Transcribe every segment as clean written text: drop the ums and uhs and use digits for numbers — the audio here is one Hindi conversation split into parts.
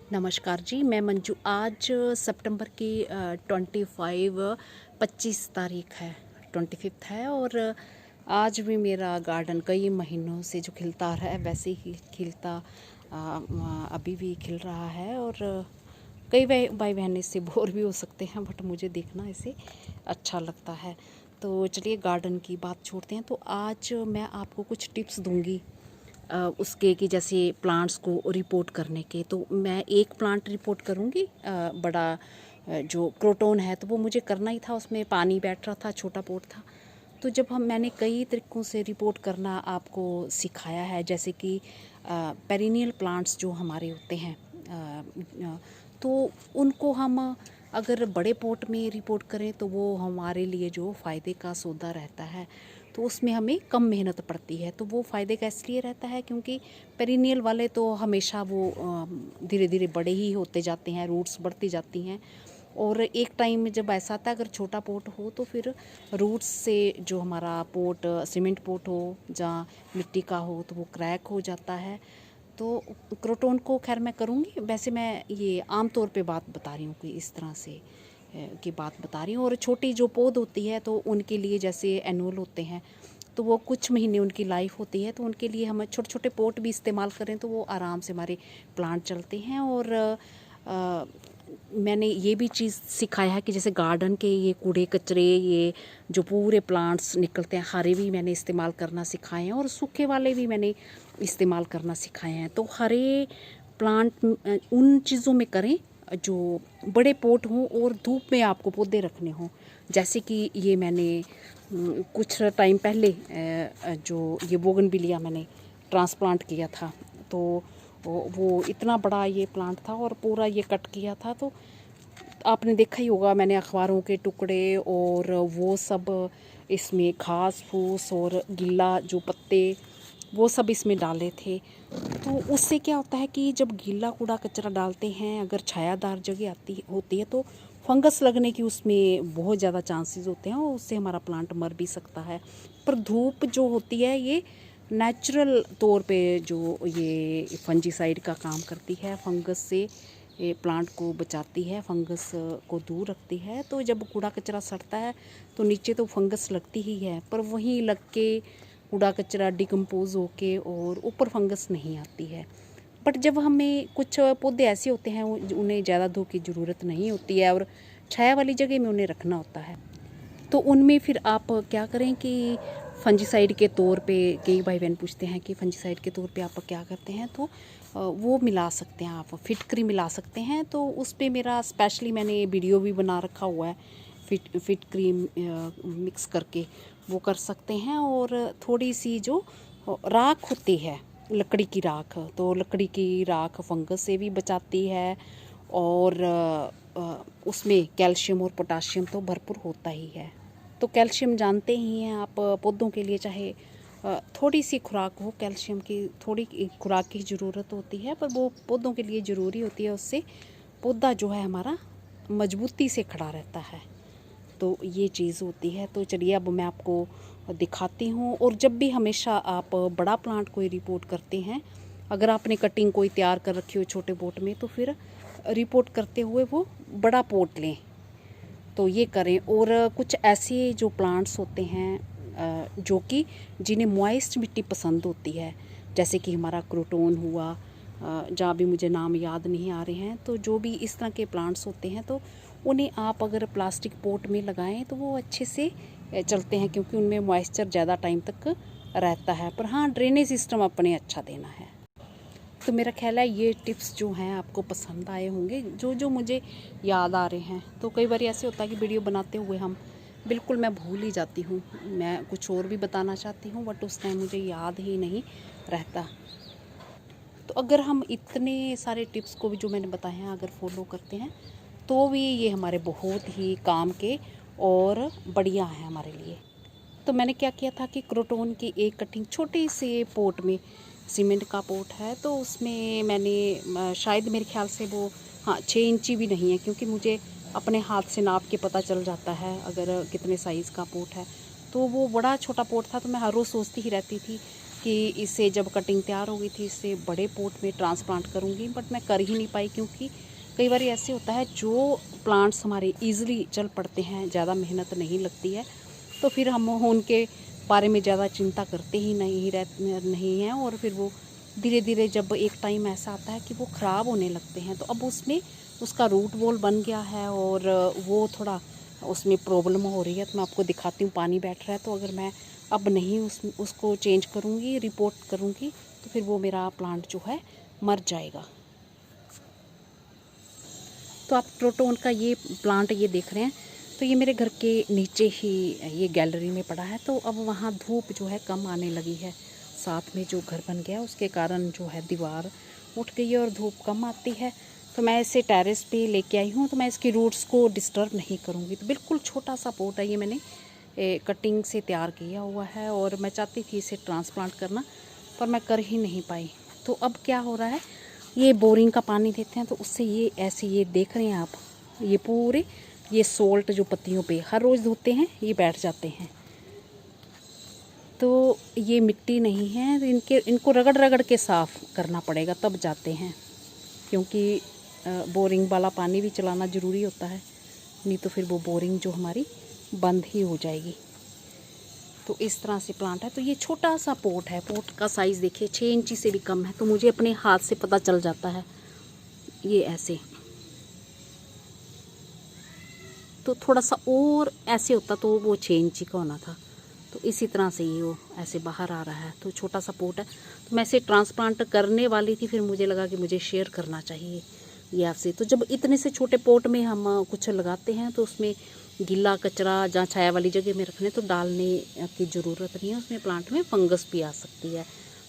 नमस्कार जी, मैं मंजू। आज सितंबर की 25 तारीख है, 25 है। और आज भी मेरा गार्डन कई महीनों से जो खिलता रहा है वैसे ही खिलता अभी भी खिल रहा है। और कई भाई बहन इससे बोर भी हो सकते हैं, बट मुझे देखना इसे अच्छा लगता है। तो चलिए गार्डन की बात छोड़ते हैं। तो आज मैं आपको कुछ टिप्स दूंगी उसके कि जैसे प्लांट्स को रिपोर्ट करने के। तो मैं एक प्लांट रिपोर्ट करूँगी, बड़ा जो क्रोटोन है, तो वो मुझे करना ही था। उसमें पानी बैठ रहा था, छोटा पोट था। तो जब मैंने कई तरीक़ों से रिपोर्ट करना आपको सिखाया है, जैसे कि पेरिनियल प्लांट्स जो हमारे होते हैं, तो उनको हम अगर बड़े पोट में रिपोर्ट करें तो वो हमारे लिए जो फ़ायदे का सौदा रहता है, तो उसमें हमें कम मेहनत पड़ती है। तो वो फ़ायदे का इसलिए रहता है क्योंकि पेरिनियल वाले तो हमेशा वो धीरे धीरे बड़े ही होते जाते हैं, रूट्स बढ़ती जाती हैं। और एक टाइम में जब ऐसा आता है, अगर छोटा पोट हो तो फिर रूट्स से जो हमारा पोट सीमेंट पोट हो या मिट्टी का हो तो वो क्रैक हो जाता है। तो क्रोटोन को खैर मैं करूँगी, वैसे मैं ये आम तौर पे बात बता रही हूँ कि इस तरह से की बात बता रही हूँ। और छोटी जो पौध होती है तो उनके लिए जैसे एनुअल होते हैं, तो वो कुछ महीने उनकी लाइफ होती है, तो उनके लिए हम छोटे छोटे पोट भी इस्तेमाल करें तो वो आराम से हमारे प्लांट चलते हैं। और मैंने ये भी चीज़ सिखाया है कि जैसे गार्डन के ये कूड़े कचरे, ये जो पूरे प्लांट्स निकलते हैं, हरे भी मैंने इस्तेमाल करना सिखाए हैं और सूखे वाले भी मैंने इस्तेमाल करना सिखाए हैं। तो हरे प्लांट उन चीज़ों में करें जो बड़े पोट हों और धूप में आपको पौधे रखने हों। जैसे कि ये मैंने कुछ टाइम पहले जो ये बोगनविलिया मैंने ट्रांसप्लांट किया था, तो वो इतना बड़ा ये प्लांट था और पूरा ये कट किया था। तो आपने देखा ही होगा, मैंने अखबारों के टुकड़े और वो सब इसमें घास फूस और गीला जो पत्ते वो सब इसमें डाले थे। तो उससे क्या होता है कि जब गीला कूड़ा कचरा डालते हैं, अगर छायादार जगह आती होती है तो फंगस लगने की उसमें बहुत ज़्यादा चांसेस होते हैं और उससे हमारा प्लांट मर भी सकता है। पर धूप जो होती है ये नेचुरल तौर पे जो ये फंजीसाइड का काम करती है, फंगस से ये प्लांट को बचाती है, फंगस को दूर रखती है। तो जब कूड़ा कचरा सड़ता है तो नीचे तो फंगस लगती ही है, पर वहीं लग के कूड़ा कचरा डिकम्पोज होके और ऊपर फंगस नहीं आती है। बट जब हमें कुछ पौधे ऐसे होते हैं उन्हें ज़्यादा धूप की ज़रूरत नहीं होती है और छाया वाली जगह में उन्हें रखना होता है, तो उनमें फिर आप क्या करें कि फंजीसाइड के तौर पे, कई भाई बहन पूछते हैं कि फंजीसाइड के तौर पे आप क्या करते हैं, तो वो मिला सकते हैं, आप फिटकरी मिला सकते हैं। तो उस पे मेरा स्पेशली मैंने वीडियो भी बना रखा हुआ है, फिटकरी मिक्स करके वो कर सकते हैं। और थोड़ी सी जो राख होती है, लकड़ी की राख, तो लकड़ी की राख फंगस से भी बचाती है और उसमें कैल्शियम और पोटाशियम तो भरपूर होता ही है। तो कैल्शियम जानते ही हैं आप, पौधों के लिए चाहे थोड़ी सी खुराक हो, कैल्शियम की थोड़ी खुराक की ज़रूरत होती है, पर वो पौधों के लिए ज़रूरी होती है। उससे पौधा जो है हमारा मजबूती से खड़ा रहता है। तो ये चीज़ होती है। तो चलिए अब मैं आपको दिखाती हूँ। और जब भी हमेशा आप बड़ा प्लांट कोई रिपोर्ट करते हैं, अगर आपने कटिंग कोई तैयार कर रखी हो छोटे पोट में, तो फिर रिपोर्ट करते हुए वो बड़ा पोट लें, तो ये करें। और कुछ ऐसे जो प्लांट्स होते हैं जो कि जिन्हें मॉइस्ट मिट्टी पसंद होती है, जैसे कि हमारा क्रोटोन हुआ, जहाँ भी मुझे नाम याद नहीं आ रहे हैं, तो जो भी इस तरह के प्लांट्स होते हैं तो उन्हें आप अगर प्लास्टिक पोट में लगाएं तो वो अच्छे से चलते हैं, क्योंकि उनमें मॉइस्चर ज़्यादा टाइम तक रहता है। पर हाँ, ड्रेनेज सिस्टम अपने अच्छा देना है। तो मेरा ख्याल है ये टिप्स जो हैं आपको पसंद आए होंगे, जो जो मुझे याद आ रहे हैं। तो कई बार ऐसे होता है कि वीडियो बनाते हुए हम बिल्कुल मैं भूल ही जाती हूँ, मैं कुछ और भी बताना चाहती हूँ बट उस टाइम मुझे याद ही नहीं रहता। तो अगर हम इतने सारे टिप्स को भी जो मैंने बताए हैं अगर फॉलो करते हैं तो भी ये हमारे बहुत ही काम के और बढ़िया है हमारे लिए। तो मैंने क्या किया था कि क्रोटोन की एक कटिंग छोटे से पोट में, सीमेंट का पोट है, तो उसमें मैंने शायद मेरे ख्याल से वो, हाँ, 6 इंची भी नहीं है, क्योंकि मुझे अपने हाथ से नाप के पता चल जाता है अगर कितने साइज़ का पोट है। तो वो बड़ा छोटा पोट था, तो मैं हर रोज़ सोचती ही रहती थी इसकी इसे जब कटिंग तैयार हो गई थी इसे बड़े पॉट में ट्रांसप्लांट करूँगी, बट मैं कर ही नहीं पाई क्योंकि कई बार ऐसे होता है जो प्लांट्स हमारे ईज़िली चल पड़ते हैं, ज़्यादा मेहनत नहीं लगती है, तो फिर हम उनके बारे में ज़्यादा चिंता करते ही नहीं हैं, और फिर वो धीरे धीरे जब एक टाइम ऐसा आता है कि वो ख़राब होने लगते हैं, तो अब उसमें उसका रूट बॉल बन गया है और वो थोड़ा उसमें प्रॉब्लम हो रही है। तो मैं आपको दिखाती हूँ, पानी बैठ रहा है, तो अगर मैं अब नहीं उसको चेंज करूँगी, रिपोर्ट करूँगी, तो फिर वो मेरा प्लांट जो है मर जाएगा। तो आप क्रोटॉन का ये प्लांट ये देख रहे हैं, तो ये मेरे घर के नीचे ही ये गैलरी में पड़ा है, तो अब वहाँ धूप जो है कम आने लगी है। साथ में जो घर बन गया उसके कारण जो है दीवार उठ गई है और धूप कम आती है, तो मैं इसे टेरेस पे लेके आई हूँ। तो मैं इसकी रूट्स को डिस्टर्ब नहीं करूँगी। तो बिल्कुल छोटा सा पॉट है, ये मैंने कटिंग से तैयार किया हुआ है और मैं चाहती थी इसे ट्रांसप्लांट करना, पर मैं कर ही नहीं पाई। तो अब क्या हो रहा है, ये बोरिंग का पानी देते हैं तो उससे ये ऐसे, ये देख रहे हैं आप, ये पूरे ये सोल्ट जो पत्तियों पे हर रोज़ धोते हैं ये बैठ जाते हैं। तो ये मिट्टी नहीं है, इनको रगड़ रगड़ के साफ़ करना पड़ेगा तब जाते हैं, क्योंकि बोरिंग वाला पानी भी चलाना ज़रूरी होता है, नहीं तो फिर वो बोरिंग जो हमारी बंद ही हो जाएगी। तो इस तरह से प्लांट है। तो ये छोटा सा पॉट है, पॉट का साइज़ देखिए 6 इंची से भी कम है, तो मुझे अपने हाथ से पता चल जाता है ये ऐसे। तो थोड़ा सा और ऐसे होता तो वो 6 इंची का होना था, तो इसी तरह से ये वो ऐसे बाहर आ रहा है। तो छोटा सा पॉट है, तो मैं इसे ट्रांसप्लांट करने वाली थी, फिर मुझे लगा कि मुझे शेयर करना चाहिए ये आपसे। तो जब इतने से छोटे पॉट में हम कुछ लगाते हैं तो उसमें गीला कचरा जहाँ छाया वाली जगह में रखने तो डालने की ज़रूरत नहीं है, उसमें प्लांट में फंगस भी आ सकती है।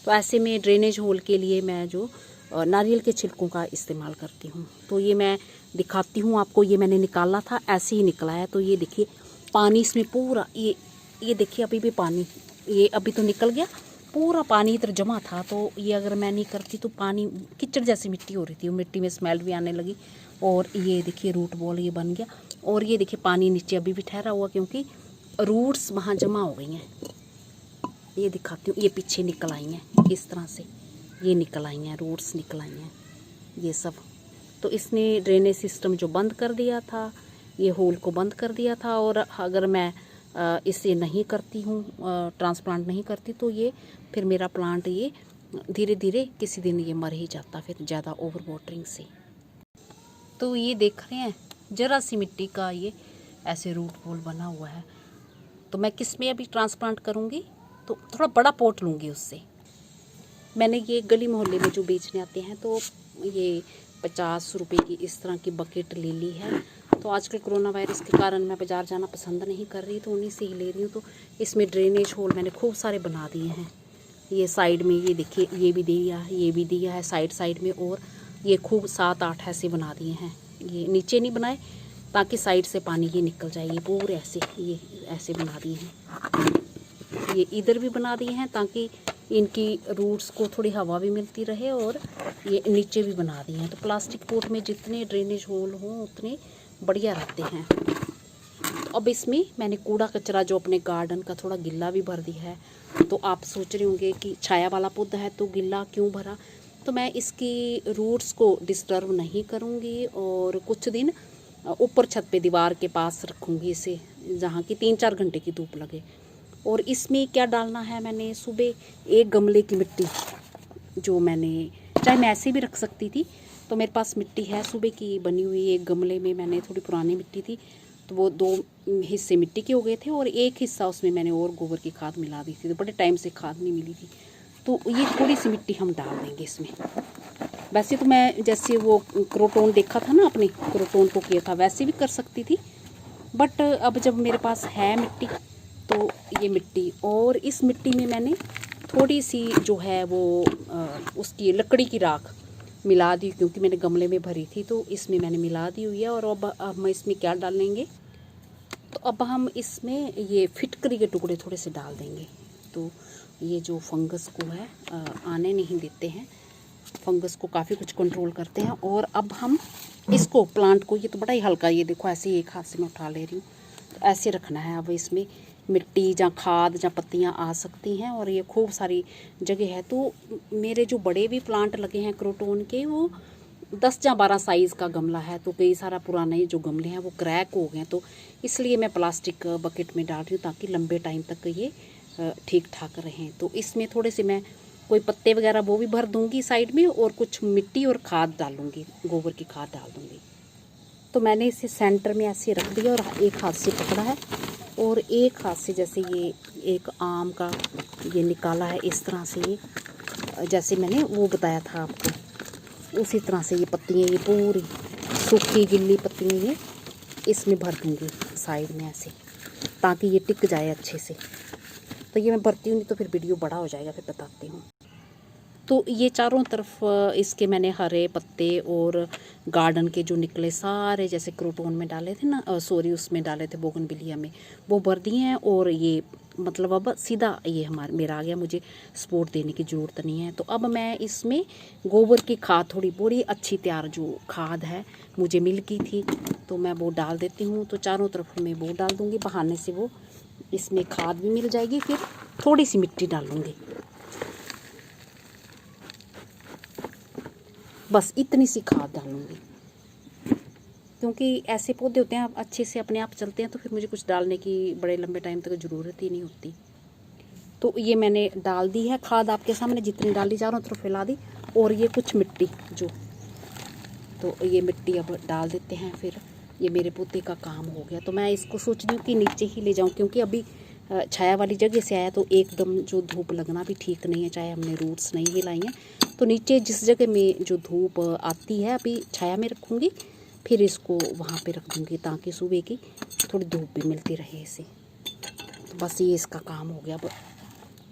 तो ऐसे में ड्रेनेज होल के लिए मैं जो नारियल के छिलकों का इस्तेमाल करती हूँ। तो ये मैं दिखाती हूँ आपको, ये मैंने निकाला था, ऐसे ही निकला है। तो ये देखिए पानी इसमें पूरा, ये देखिए अभी भी पानी, ये अभी तो निकल गया, पूरा पानी इधर जमा था। तो ये अगर मैं नहीं करती तो पानी कीचड़ जैसी मिट्टी हो रही थी, मिट्टी में स्मेल भी आने लगी। और ये देखिए रूट बॉल ये बन गया, और ये देखिए पानी नीचे अभी भी ठहरा हुआ क्योंकि रूट्स वहाँ जमा हो गई हैं। ये दिखाती हूँ, ये पीछे निकल आई हैं इस तरह से, ये निकल आई हैं, रूट्स निकल आई हैं ये सब। तो इसने ड्रेनेज सिस्टम जो बंद कर दिया था, ये होल को बंद कर दिया था। और अगर मैं इसे नहीं करती हूँ, ट्रांसप्लांट नहीं करती, तो ये फिर मेरा प्लांट ये धीरे धीरे किसी दिन ये मर ही जाता फिर ज़्यादा ओवर वाटरिंग से। तो ये देख रहे हैं ज़रा सी मिट्टी का ये ऐसे रूट बॉल बना हुआ है। तो मैं किस में अभी ट्रांसप्लांट करूँगी, तो थोड़ा बड़ा पॉट लूँगी उससे। मैंने ये गली मोहल्ले में जो बेचने आते हैं तो ये 50 रुपये की इस तरह की बकेट ले ली है। तो आजकल कोरोना वायरस के कारण मैं बाज़ार जाना पसंद नहीं कर रही, तो उन्हीं से ही ले रही हूँ। तो इसमें ड्रेनेज होल मैंने खूब सारे बना दिए हैं। ये साइड में ये देखिए, ये भी दिया है, ये भी दिया है साइड में, और ये खूब 7-8 ऐसे बना दिए हैं। ये नीचे नहीं बनाए ताकि साइड से पानी ये निकल जाए, ये पूरे ऐसे, ये ऐसे बना दिए हैं। ये इधर भी बना दिए हैं ताकि इनकी रूट्स को थोड़ी हवा भी मिलती रहे, और ये नीचे भी बना दिए हैं। तो प्लास्टिक पॉट में जितने ड्रेनेज होल हों उतने बढ़िया रहते हैं। तो अब इसमें मैंने कूड़ा कचरा जो अपने गार्डन का थोड़ा गिल्ला भी भर दिया है। तो आप सोच रहे होंगे कि छाया वाला पौधा है तो गिल्ला क्यों भरा। तो मैं इसकी रूट्स को डिस्टर्ब नहीं करूँगी, और कुछ दिन ऊपर छत पे दीवार के पास रखूँगी इसे, जहाँ की 3-4 घंटे की धूप लगे। और इसमें क्या डालना है, मैंने सुबह एक गमले की मिट्टी, जो मैंने चाहे मैं ऐसे भी रख सकती थी, तो मेरे पास मिट्टी है सुबह की बनी हुई। एक गमले में मैंने थोड़ी पुरानी मिट्टी थी, तो वो 2 हिस्से मिट्टी के हो गए थे, और एक हिस्सा उसमें मैंने और गोबर की खाद मिला दी थी। तो बड़े टाइम से खाद नहीं मिली थी, तो ये थोड़ी सी मिट्टी हम डाल देंगे इसमें। वैसे तो मैं जैसे वो क्रोटॉन देखा था ना, अपने क्रोटॉन को किया था, वैसे भी कर सकती थी, बट अब जब मेरे पास है मिट्टी, तो ये मिट्टी, और इस मिट्टी में मैंने थोड़ी सी जो है वो उसकी लकड़ी की राख मिला दी, क्योंकि मैंने गमले में भरी थी, तो इसमें मैंने मिला दी हुई है। और अब हम इसमें क्या डालेंगे, तो अब हम इसमें ये फिटकरी के टुकड़े थोड़े से डाल देंगे। तो ये जो फंगस को है आने नहीं देते हैं, फंगस को काफ़ी कुछ कंट्रोल करते हैं। और अब हम इसको प्लांट को, ये तो बड़ा ही हल्का, ये देखो ऐसे ही एक हाथ से मैं उठा ले रही हूँ, तो ऐसे रखना है। अब इसमें मिट्टी ਜਾਂ खाद ਜਾਂ पत्तियां आ सकती हैं। और ये खूब सारी जगह है। तो मेरे जो बड़े भी प्लांट लगे हैं क्रोटोन के, वो 10 या 12 साइज़ का गमला है। तो कई सारा पुराने जो गमले हैं वो क्रैक हो गए हैं, तो इसलिए मैं प्लास्टिक बकेट में डाल रही हूँ ताकि लंबे टाइम तक ये ठीक ठाक रहें। तो इसमें थोड़े से मैं कोई पत्ते वगैरह वो भी भर दूंगी साइड में, और कुछ मिट्टी और खाद डालूंगी, गोबर की खाद डाल दूंगी। तो मैंने इसे सेंटर में ऐसे रख दिया और एक हाथ से पकड़ा है, और एक हाथ से जैसे ये एक आम का ये निकाला है इस तरह से, ये जैसे मैंने वो बताया था आपको, उसी तरह से ये पत्तियाँ, ये पूरी सूखी गिल्ली पत्तियाँ ये इसमें भर दूँगी साइड में ऐसे, ताकि ये टिक जाए अच्छे से। तो ये मैं भरती हूँ, नहीं तो फिर वीडियो बड़ा हो जाएगा, फिर बताती हूँ। तो ये चारों तरफ इसके मैंने हरे पत्ते और गार्डन के जो निकले सारे, जैसे क्रोटोन में डाले थे ना, सॉरी उसमें डाले थे बोगनविलिया में, वो भर दिए हैं। और ये मतलब अब सीधा ये मेरा आ गया, मुझे सपोर्ट देने की ज़रूरत नहीं है। तो अब मैं इसमें गोबर की खाद, थोड़ी बड़ी अच्छी तैयार जो खाद है मुझे मिल गई थी, तो मैं वो डाल देती हूँ। तो चारों तरफ मैं वो डाल दूँगी, बहाने से वो इसमें खाद भी मिल जाएगी। फिर थोड़ी सी मिट्टी डालूँगी, बस इतनी सी खाद डालूँगी, क्योंकि ऐसे पौधे होते हैं अच्छे से अपने आप चलते हैं, तो फिर मुझे कुछ डालने की बड़े लंबे टाइम तक ज़रूरत ही नहीं होती। तो ये मैंने डाल दी है खाद, आपके सामने जितनी डाली चारों तरफ फैला दी। और ये कुछ मिट्टी जो, तो ये मिट्टी अब डाल देते हैं। फिर ये मेरे पौधे का काम हो गया। तो मैं इसको सोच रही हूँ कि नीचे ही ले जाऊँ, क्योंकि अभी छाया वाली जगह से आया तो एकदम जो धूप लगना भी ठीक नहीं है, चाहे हमने रूट्स नहीं हिलाई हैं। तो नीचे जिस जगह में जो धूप आती है अभी छाया में रखूँगी, फिर इसको वहाँ पे रख दूँगी, ताकि सुबह की थोड़ी धूप भी मिलती रहे इसे। तो बस ये इसका काम हो गया।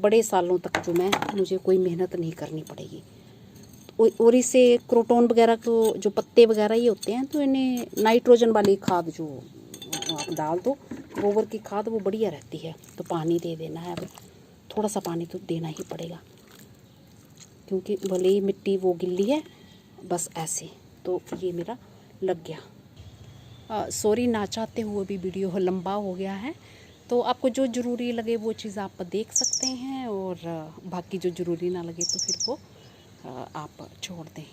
बड़े सालों तक जो मुझे कोई मेहनत नहीं करनी पड़ेगी। और इसे क्रोटोन वगैरह को जो पत्ते वगैरह ये होते हैं, तो इन्हें नाइट्रोजन वाली खाद जो आप डाल दो, गोबर की खाद, वो बढ़िया रहती है। तो पानी दे देना है, अब थोड़ा सा पानी तो देना ही पड़ेगा, क्योंकि भले ही मिट्टी वो गिल्ली है, बस ऐसे। तो ये मेरा लग गया। सॉरी, ना चाहते हुए भी वीडियो लंबा हो गया है। तो आपको जो ज़रूरी लगे वो चीज़ आप देख सकते हैं, और बाकी जो ज़रूरी ना लगे तो फिर वो आप छोड़ दें।